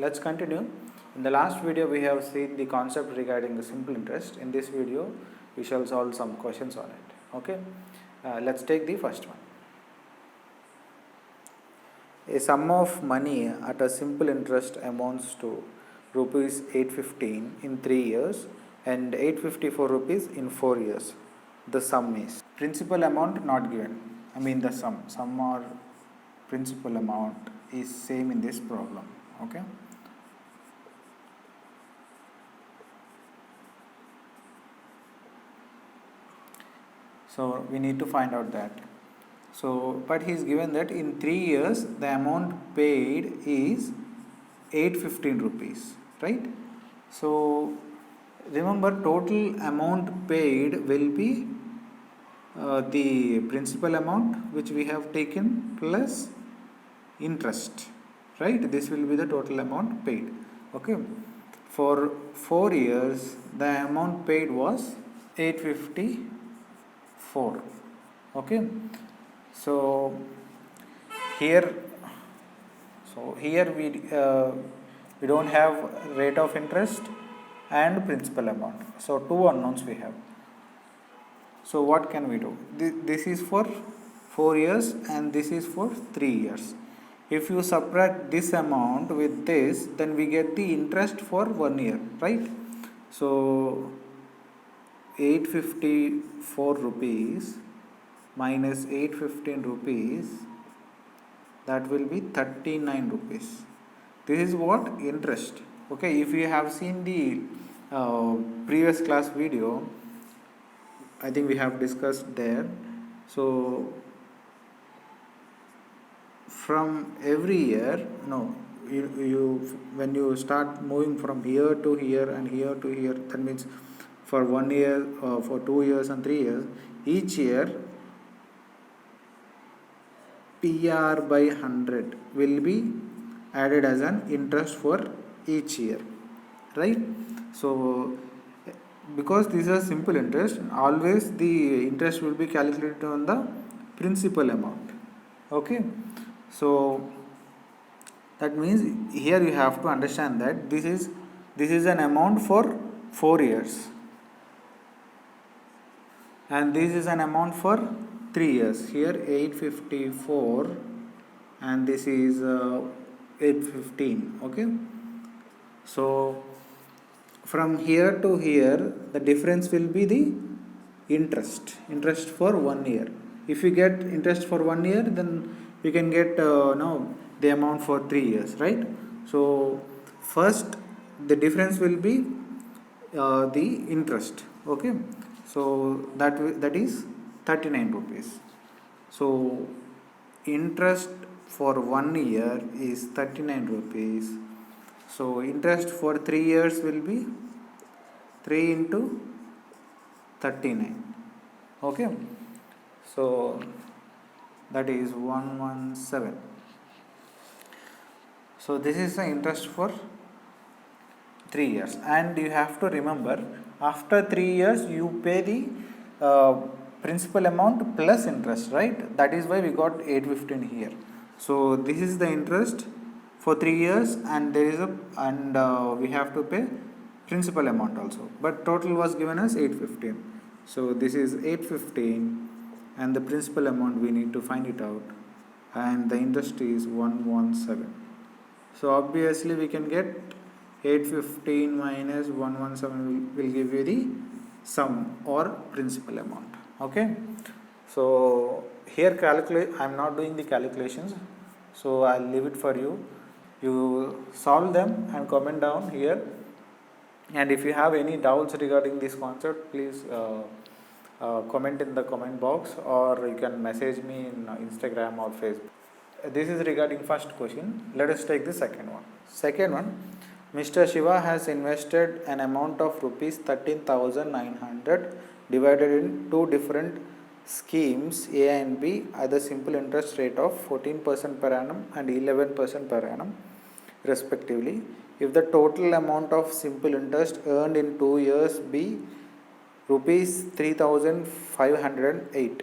let's continue. In the last video we have seen the concept regarding the simple interest. In this video we shall solve some questions on it. Okay, let's take the first one. A sum of money at a simple interest amounts to rupees 815 in 3 years and 854 rupees in 4 years. The sum is principal amount not given. The sum or principal amount is same in this problem. Okay. So we need to find out that. So, but he is given that in 3 years the amount paid is 815 rupees, right? So remember, total amount paid will be the principal amount which we have taken plus interest, right? This will be the total amount paid. Okay, for 4 years the amount paid was 854. Okay, so here we don't have rate of interest and principal amount, so two unknowns we have. So what can we do? This is for 4 years and this is for 3 years. If you subtract this amount with this, then we get the interest for 1 year, right? So 854 rupees minus 815 rupees, that will be 39 rupees. This is what interest. Okay, if you have seen the previous class video, I think we have discussed there. So from every year, you when you start moving from here to here and here to here, that means for 1 year, for 2 years and 3 years, each year PR by 100 will be added as an interest for each year, right? So because this is a simple interest, always the interest will be calculated on the principal amount. Okay, so that means here you have to understand that this is an amount for 4 years and this is an amount for 3 years. Here 854 and this is 815. Okay, so from here to here the difference will be the interest for 1 year. If you get interest for 1 year, then we can get the amount for 3 years, right? So first the difference will be the interest. Okay, so that is 39 rupees. So interest for 1 year is 39 rupees. So interest for 3 years will be 3 into 39. Okay, so that is 117. So this is the interest for 3 years, and you have to remember, after 3 years you pay the principal amount plus interest, right? That is why we got 815 here. So this is the interest for 3 years, and we have to pay principal amount also, but total was given as 815. So this is 815 and the principal amount we need to find it out, and the interest is 117. So obviously we can get 815 minus 117 will give you the sum or principal amount. Okay, so here I am not doing the calculations, so I'll leave it for you. You solve them and comment down here, and if you have any doubts regarding this concept, please comment in the comment box, or you can message me in Instagram or Facebook. This is regarding first question. Let us take the second one. Second one, Mr. Shiva has invested an amount of rupees 13,900 divided in two different schemes A and B at the simple interest rate of 14% per annum and 11% per annum respectively. If the total amount of simple interest earned in 2 years be rupees 3,508,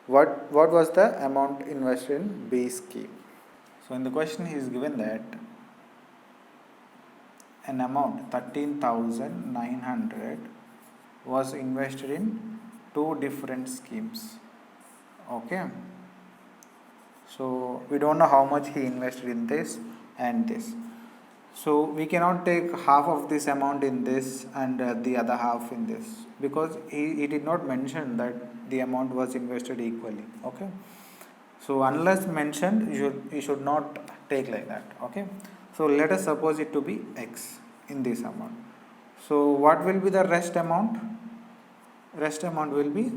what was the amount invested in B scheme? So in the question he is given that an amount 13,900 was invested in two different schemes. Okay, so we don't know how much he invested in this and this. So we cannot take half of this amount in this and the other half in this, because he did not mention that the amount was invested equally. Okay, so unless mentioned, you should not take like that. Okay, so let us suppose it to be x in this amount. So what will be the rest amount? Rest amount will be,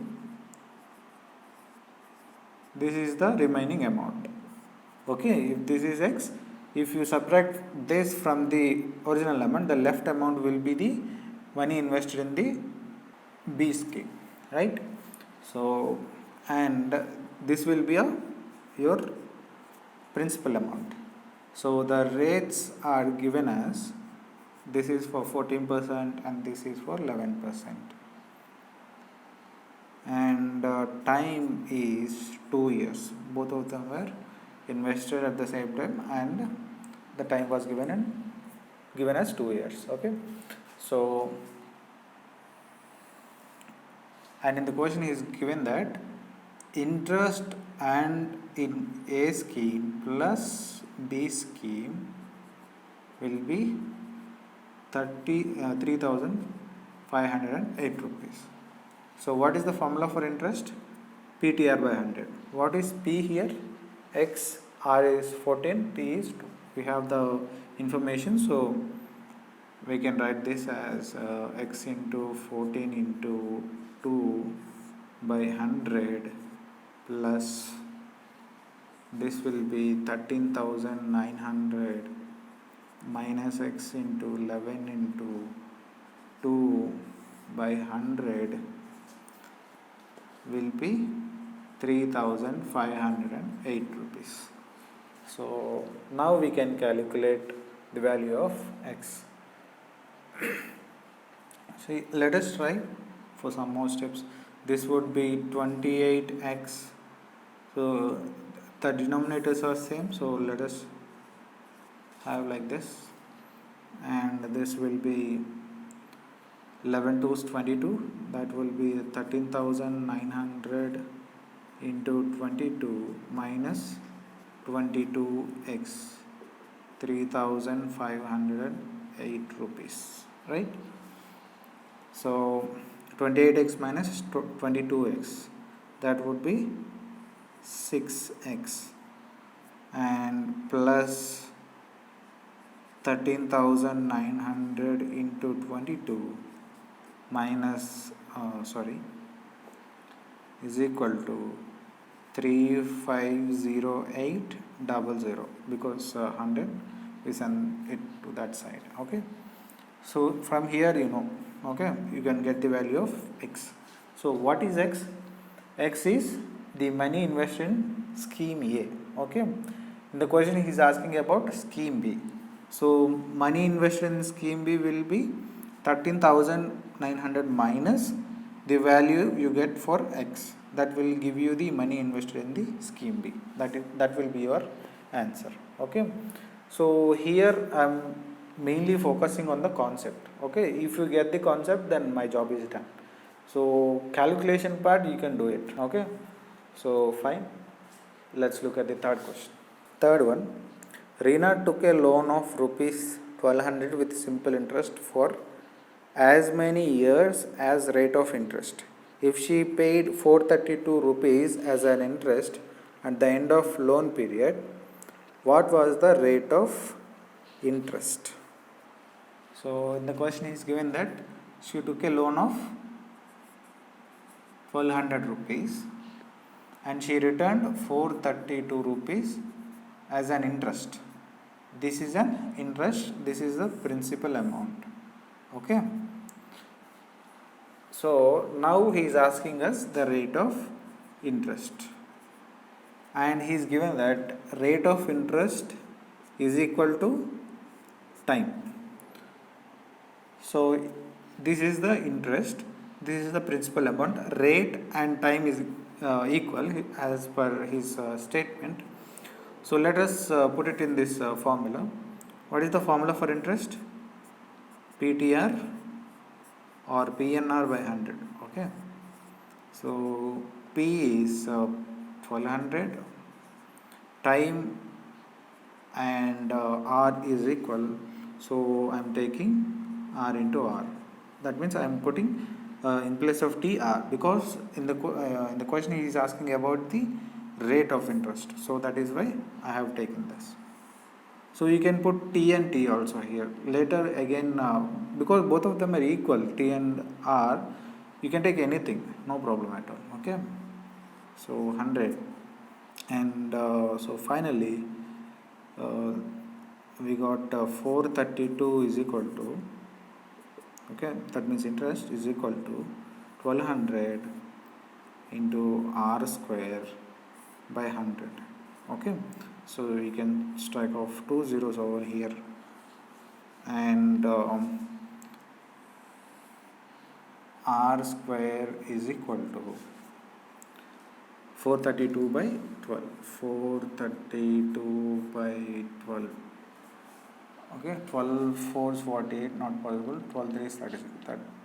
this is the remaining amount. Okay, if this is x, if you subtract this from the original amount, the left amount will be the money invested in the B scheme, right? So, and this will be your principal amount. So the rates are given as, this is for 14% and this is for 11%. And time is 2 years. Both of them were invested at the same time, and the time was given as 2 years. Okay, so and in the question is given that interest and in A scheme plus B scheme will be 3,508 rupees. So what is the formula for interest? PTR by 100. What is P here? X, R is 14, T is 2. We have the information, so we can write this as x into 14 into 2 by 100 plus this will be 13,900 minus x into 11 into 2 by 100 will be 3,508 rupees. So now we can calculate the value of x. See, let us try for some more steps. This would be 28x. So the denominators are same, so let us have like this, and this will be 11 to 22, that will be 13,900 into 22 minus 22x, 3,508 rupees, right? So 28x minus 22x, that would be 6x, and plus 13,900 into 22 minus is equal to 3,508.00, because 100 is it to that side. Okay, so from here okay, you can get the value of x. So what is x? X is the money invested in scheme A. Okay, in the question he is asking about scheme B. So money invested in scheme B will be 13,900 minus the value you get for x. That will give you the money invested in the scheme B. That will be your answer. Okay, so here I am mainly focusing on the concept. Okay, if you get the concept, then my job is done. So calculation part you can do it. Okay, so fine, let's look at the third question. Third one, Reena took a loan of rupees 1200 with simple interest for as many years as rate of interest. If she paid 432 rupees as an interest at the end of loan period, what was the rate of interest? So in the question is given that she took a loan of 1200 rupees and she returned 432 rupees as an interest. This is an interest, this is the principal amount. Okay, so now he is asking us the rate of interest, and he is given that rate of interest is equal to time. So this is the interest, this is the principal amount, rate and time is equal as per his statement. So let us put it in this formula. What is the formula for interest? PTR or PNR by 100. Okay, so P is 1200, time and R is equal, so I am taking R into R. That means I am putting in place of T R, because in the question he is asking about the rate of interest, so that is why I have taken this. So you can put T and T also here. Later again, because both of them are equal, T and R, you can take anything, no problem at all. Okay, so 100, and so finally uh, we got 432 is equal to, okay, that means interest is equal to 1200 into R square by 100. Okay, so we can strike off 2 zeros over here, and R square is equal to 432 by 12. 432 by 12. Okay, 12 4 is 48, not possible. 12 3 is 36.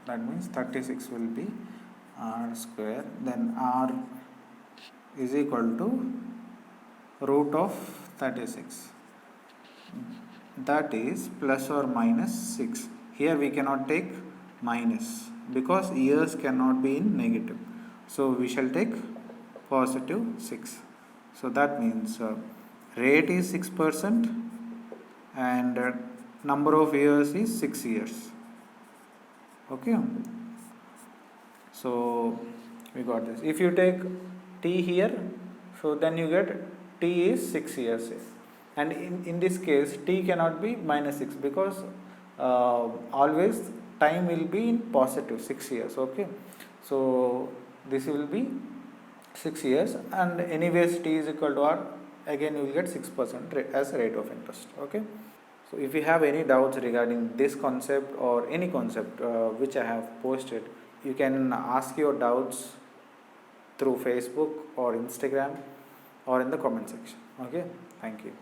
That means 36 will be R square. Then R is equal to root of 36. That is plus or minus 6. Here we cannot take minus because years cannot be in negative. So we shall take positive 6. So that means rate is 6% and number of years is 6 years. Okay. So we got this. If you take T here, so then you get T is 6 years. And in this case, T cannot be minus 6 because always time will be in positive 6 years. Okay. So this will be 6 years, and anyways T is equal to R, again you will get 6% as rate of interest. Okay. So if you have any doubts regarding this concept or any concept which I have posted, you can ask your doubts through Facebook or Instagram or in the comment section. Okay, thank you.